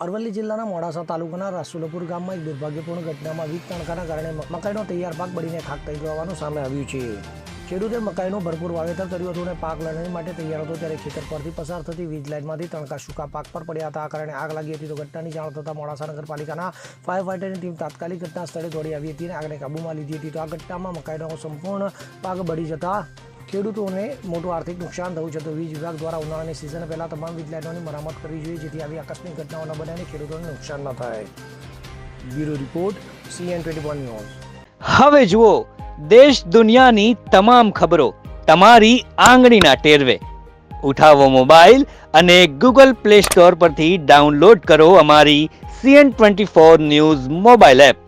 અરવલ્લી જિલ્લાના મોડાસા તાલુકાના રાસુલપુર ગામમાં એક દુર્ભાગ્યપૂર્ણ ઘટનામાં વીજ તણખાના કારણે મકાઈનો તૈયાર પાક બળીને ખાક થઈ જવાનું સામે આવ્યું છે. ખેડૂતે મકાઈનું ભરપૂર વાવેતર કર્યું હતું અને પાક લણણી માટે તૈયાર હતો ત્યારે ખેતર પરથી પસાર થતી વીજ લાઇનમાંથી તણખા સૂકા પાક પર પડ્યા હતા. આ કારણે આગ લાગી હતી. તો ઘટનાની જાણ થતાં મોડાસા નગરપાલિકાના ફાયર ફાઇટરની ટીમ તાત્કાલિક ઘટના સ્થળે દોડી આવી હતી અને આગને કાબૂમાં લીધી હતી. તો આ ઘટનામાં મકાઈનો સંપૂર્ણ પાક બળી જતા ખેડૂતોને મોટું આર્થિક નુકસાન થયું છે. તો વીજ વિભાગ દ્વારા ઉનાળાની સિઝન પહેલાં તમામ વીજ લાઇનોની મરામત કરવી જોઈએ, જેથી આવી આકસ્મિક ઘટનાઓ ન બને અને ખેડૂતોને નુકસાન ન થાય. Bureau report CN21 news. હવે જુઓ દેશ દુનિયાની તમામ ખબરો તમારી આંગળીના ટેરવે. ઉઠાવો મોબાઈલ અને Google Play Store પરથી ડાઉનલોડ કરો અમારી CN24 ન્યૂઝ મોબાઈલ એપ.